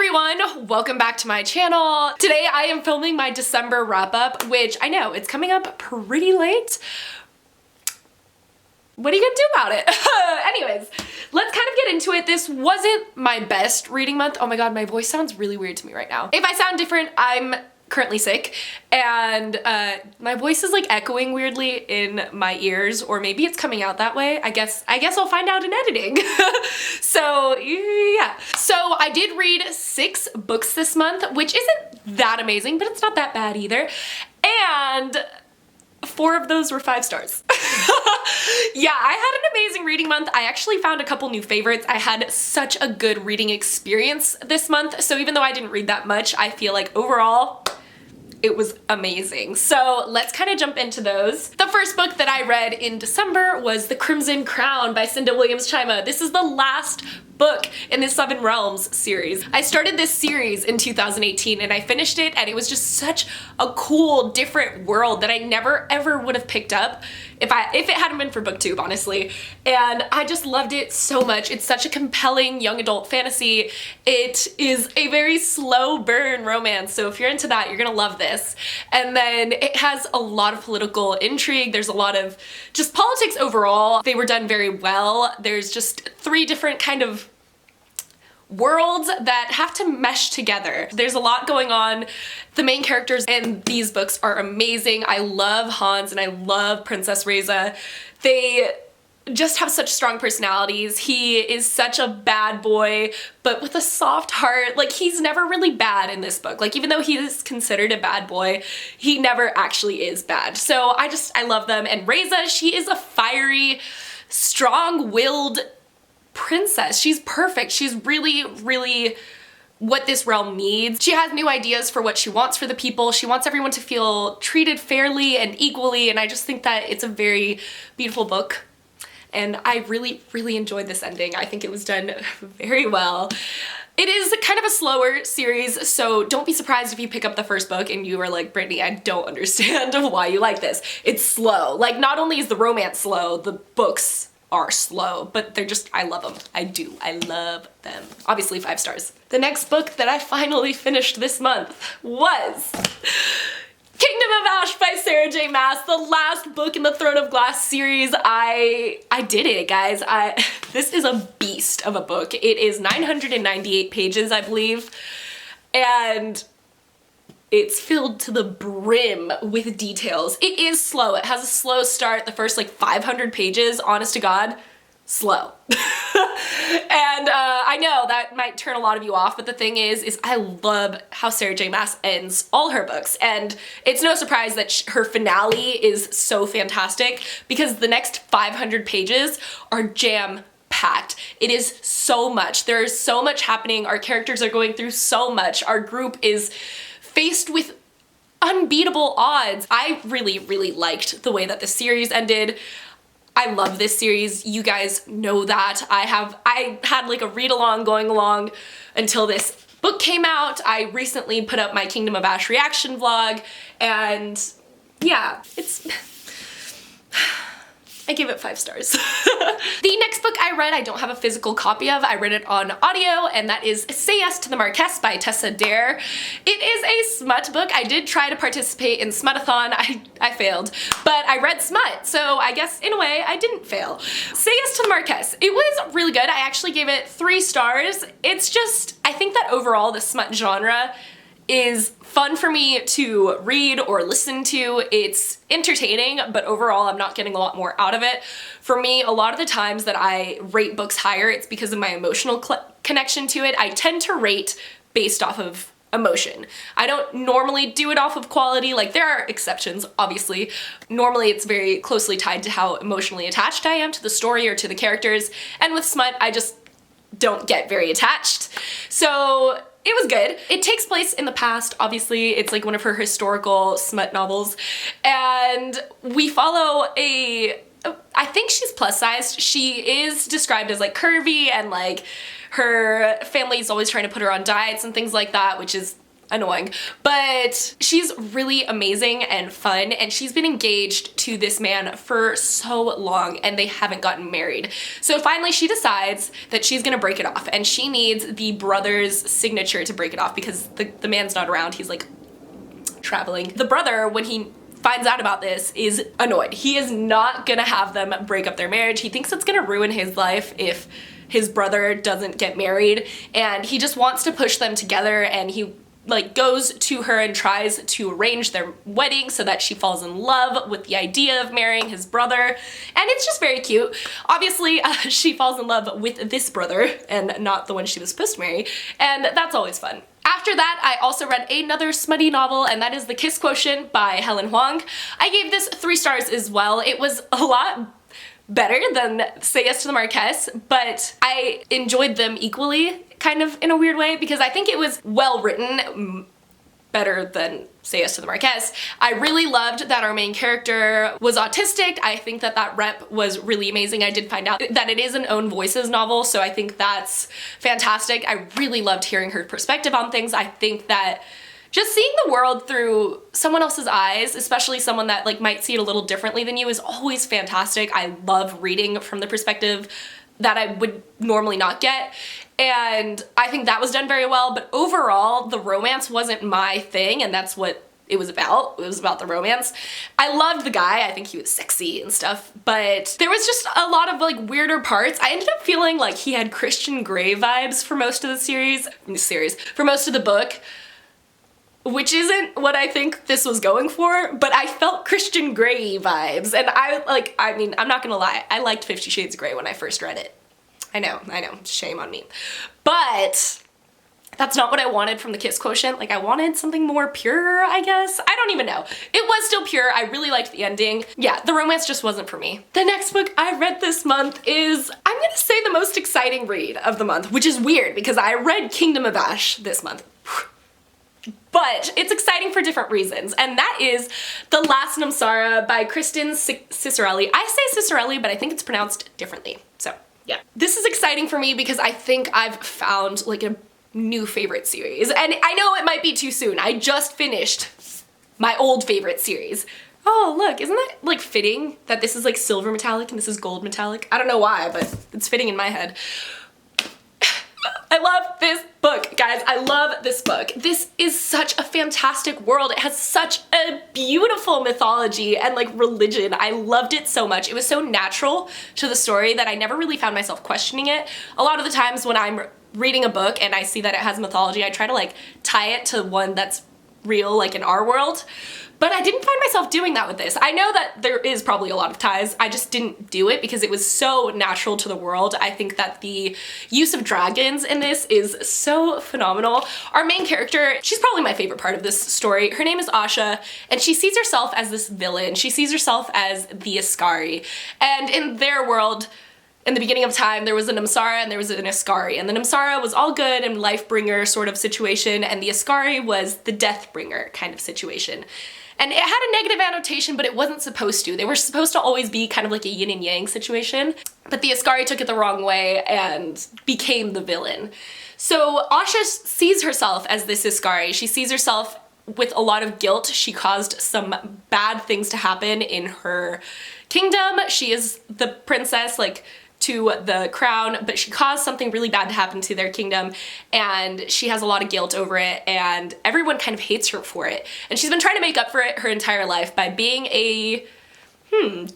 everyone, welcome back to my channel. Today I am filming my December wrap-up, which I know it's coming up pretty late. What are you gonna do about it? Anyways, let's kind of get into it. This wasn't my best reading month. Oh my god, my voice sounds really weird to me right now. If I sound different, I'm currently sick and my voice is like echoing weirdly in my ears, or maybe it's coming out that way. I guess I'll find out in editing. So yeah. So I did read 6 books this month, which isn't that amazing, but it's not that bad either. And 4 of those were 5 stars. Yeah, I had an amazing reading month. I actually found a couple new favorites. I had such a good reading experience this month. So even though I didn't read that much, I feel like overall it was amazing. So let's kind of jump into those. The first book that I read in December was The Crimson Crown by Cinda Williams-Chima. This is the last book in the Seven Realms series. I started this series in 2018 and I finished it, and it was just such a cool, different world that I never ever would have picked up if it hadn't been for booktube, honestly. And I just loved it so much. It's such a compelling young adult fantasy. It is a very slow burn romance, so if you're into that, you're gonna love this. And then it has a lot of political intrigue. There's a lot of just politics overall. They were done very well. There's just 3 different kind of worlds that have to mesh together. There's a lot going on. The main characters in these books are amazing. I love Hans and I love Princess Reza. They just have such strong personalities. He is such a bad boy, but with a soft heart. Like, he's never really bad in this book. Like, even though he is considered a bad boy, he never actually is bad. So I love them. And Reza, she is a fiery, strong-willed princess. She's perfect. She's really, really what this realm needs. She has new ideas for what she wants for the people. She wants everyone to feel treated fairly and equally, and I just think that it's a very beautiful book. And I really, really enjoyed this ending. I think it was done very well. It is kind of a slower series, so don't be surprised if you pick up the first book and you are like, Brittany, I don't understand why you like this. It's slow. Like, not only is the romance slow, the books are slow, but they're just, I love them. I love them. Obviously 5 stars. The next book that I finally finished this month was Kingdom of Ash by Sarah J Maas, the last book in the Throne of Glass series. I did it, guys. This is a beast of a book. It is 998 pages, I believe, and it's filled to the brim with details. It is slow. It has a slow start. The first like 500 pages, honest to God, slow. And I know that might turn a lot of you off, but the thing is I love how Sarah J Maas ends all her books, and it's no surprise that her finale is so fantastic because the next 500 pages are jam-packed. It is so much. There's so much happening. Our characters are going through so much. Our group is faced with unbeatable odds. I really, really liked the way that the series ended. I love this series. You guys know that. I had like a read-along going along until this book came out. I recently put up my Kingdom of Ash reaction vlog, and yeah, I give it 5 stars. The next book I read, I don't have a physical copy of. I read it on audio, and that is Say Yes to the Marquess by Tessa Dare. It is a smut book. I did try to participate in Smutathon. I failed, but I read smut, so I guess in a way I didn't fail. Say Yes to the Marquess. It was really good. I actually gave it 3 stars. It's just, I think that overall the smut genre is fun for me to read or listen to. It's entertaining, but overall I'm not getting a lot more out of it. For me, a lot of the times that I rate books higher, it's because of my emotional connection to it. I tend to rate based off of emotion. I don't normally do it off of quality. Like, there are exceptions, obviously. Normally it's very closely tied to how emotionally attached I am to the story or to the characters, and with smut I just don't get very attached. So it was good. It takes place in the past, obviously. It's like one of her historical smut novels, and we follow I think she's plus sized. She is described as like curvy, and like her family's always trying to put her on diets and things like that, which is annoying, but she's really amazing and fun, and she's been engaged to this man for so long and they haven't gotten married. So finally she decides that she's gonna break it off, and she needs the brother's signature to break it off because the man's not around. He's like traveling. The brother, when he finds out about this, is annoyed. He is not gonna have them break up their marriage. He thinks it's gonna ruin his life if his brother doesn't get married, and he just wants to push them together, and he like goes to her and tries to arrange their wedding so that she falls in love with the idea of marrying his brother, and it's just very cute. Obviously, she falls in love with this brother and not the one she was supposed to marry, and that's always fun. After that, I also read another smutty novel, and that is The Kiss Quotient by Helen Hoang. I gave this 3 stars as well. It was a lot better than Say Yes to the Marquess, but I enjoyed them equally, kind of in a weird way, because I think it was well written, better than Say Yes to the Marquess. I really loved that our main character was autistic. I think that that rep was really amazing. I did find out that it is an Own Voices novel, so I think that's fantastic. I really loved hearing her perspective on things. I think that just seeing the world through someone else's eyes, especially someone that like might see it a little differently than you, is always fantastic. I love reading from the perspective that I would normally not get, and I think that was done very well. But overall, the romance wasn't my thing, and that's what it was about. It was about the romance. I loved the guy. I think he was sexy and stuff, but there was just a lot of like weirder parts. I ended up feeling like he had Christian Grey vibes for most of the for most of the book, which isn't what I think this was going for, but I felt Christian Grey vibes, and I mean, I'm not gonna lie, I liked 50 Shades of Grey when I first read it. I know, shame on me. But that's not what I wanted from The Kiss Quotient. Like, I wanted something more pure, I guess? I don't even know. It was still pure. I really liked the ending. Yeah, the romance just wasn't for me. The next book I read this month is, I'm gonna say, the most exciting read of the month, which is weird because I read Kingdom of Ash this month. But it's exciting for different reasons, and that is The Last Namsara by Kristin Ciccarelli. I say Ciccarelli, but I think it's pronounced differently, so yeah. This is exciting for me because I think I've found like a new favorite series, and I know it might be too soon. I just finished my old favorite series. Oh look, isn't that like fitting that this is like silver metallic and this is gold metallic? I don't know why, but it's fitting in my head. I love this book, guys. I love this book. This is such a fantastic world. It has such a beautiful mythology and like religion. I loved it so much. It was so natural to the story that I never really found myself questioning it. A lot of the times when I'm reading a book and I see that it has mythology, I try to like tie it to one that's real, like in our world. But I didn't find myself doing that with this. I know that there is probably a lot of ties. I just didn't do it because it was so natural to the world. I think that the use of dragons in this is so phenomenal. Our main character, she's probably my favorite part of this story. Her name is Asha, and she sees herself as this villain. She sees herself as the Askari. And in their world, in the beginning of time, there was a Namsara and there was an Askari, and the Namsara was all good and life-bringer sort of situation, and the Askari was the death-bringer kind of situation. And it had a negative annotation, but it wasn't supposed to. They were supposed to always be kind of like a yin and yang situation, but the Askari took it the wrong way and became the villain. So Asha sees herself as this Askari. She sees herself with a lot of guilt. She caused some bad things to happen in her kingdom. She is the princess, like, to the crown, but she caused something really bad to happen to their kingdom, and she has a lot of guilt over it, and everyone kind of hates her for it. And she's been trying to make up for it her entire life by being a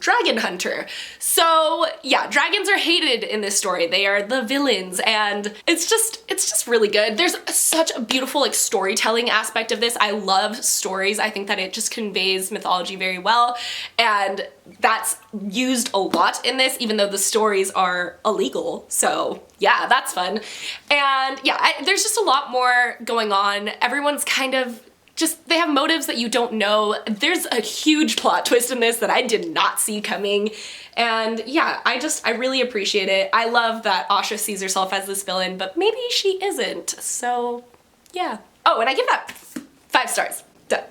dragon hunter. So yeah, dragons are hated in this story. They are the villains, and it's just really good. There's such a beautiful like storytelling aspect of this. I love stories. I think that it just conveys mythology very well, and that's used a lot in this, even though the stories are illegal. So yeah, that's fun. And yeah, there's just a lot more going on. Everyone's kind of they have motives that you don't know. There's a huge plot twist in this that I did not see coming. And yeah, I really appreciate it. I love that Asha sees herself as this villain, but maybe she isn't. So yeah. Oh, and I give that 5 stars. Done.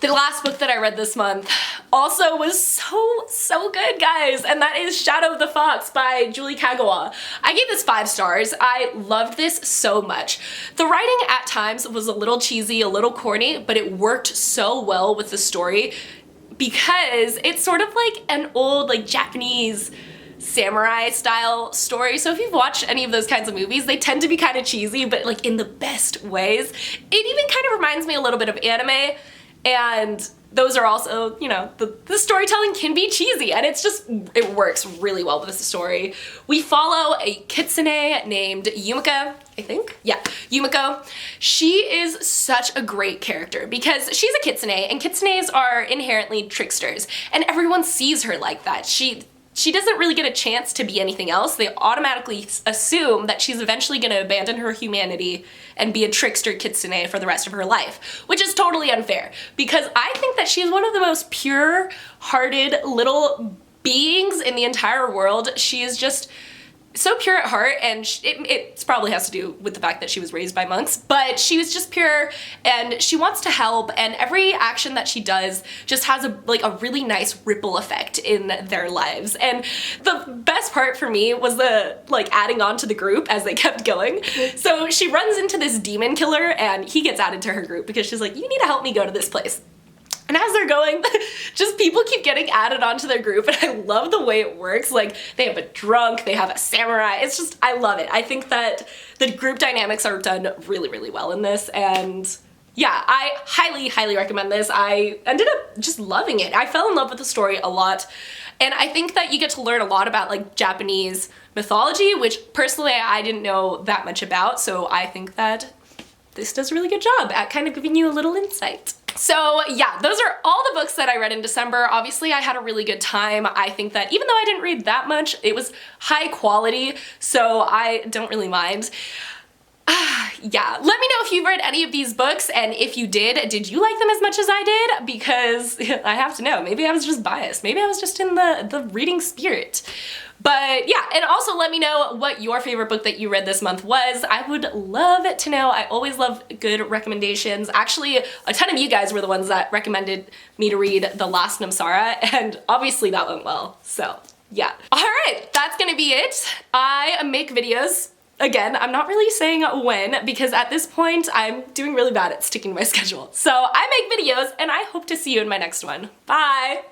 The last book that I read this month, also was so good, guys, and that is Shadow of the Fox by Julie Kagawa. I gave this 5 stars. I loved this so much. The writing at times was a little cheesy, a little corny, but it worked so well with the story because it's sort of like an old like Japanese samurai style story. So if you've watched any of those kinds of movies, they tend to be kind of cheesy, but like in the best ways. It even kind of reminds me a little bit of anime, and those are also, you know, the storytelling can be cheesy, and it works really well with the story. We follow a kitsune named Yumiko, I think? Yeah, Yumiko. She is such a great character because she's a kitsune, and kitsunes are inherently tricksters, and everyone sees her like that. She doesn't really get a chance to be anything else. They automatically assume that she's eventually gonna abandon her humanity and be a trickster kitsune for the rest of her life, which is totally unfair because I think that she's one of the most pure-hearted little beings in the entire world. She is just so pure at heart, and it probably has to do with the fact that she was raised by monks, but she was just pure and she wants to help, and every action that she does just has a really nice ripple effect in their lives. And the best part for me was the adding on to the group as they kept going. So she runs into this demon killer and he gets added to her group because she's like, you need to help me go to this place. And as they're going, just people keep getting added onto their group, and I love the way it works. Like, they have a drunk, they have a samurai. It's just, I love it. I think that the group dynamics are done really, really well in this, and yeah, I highly, highly recommend this. I ended up just loving it. I fell in love with the story a lot, and I think that you get to learn a lot about like Japanese mythology, which personally I didn't know that much about, so I think that this does a really good job at kind of giving you a little insight. So yeah, those are all the books that I read in December. Obviously, I had a really good time. I think that even though I didn't read that much, it was high quality, so I don't really mind. Yeah, let me know if you've read any of these books, and if you did you like them as much as I did? Because I have to know, maybe I was just biased. Maybe I was just in the reading spirit. But yeah, and also let me know what your favorite book that you read this month was. I would love to know. I always love good recommendations. Actually, a ton of you guys were the ones that recommended me to read The Last Namsara, and obviously that went well, so yeah. All right, that's gonna be it. I make videos. Again, I'm not really saying when because at this point I'm doing really bad at sticking to my schedule. So I make videos, and I hope to see you in my next one. Bye!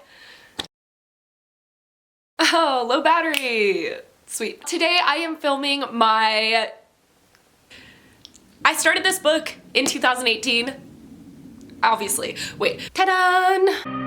Oh, low battery. Sweet. Today I am filming I started this book in 2018. Obviously. Wait. Ta-da!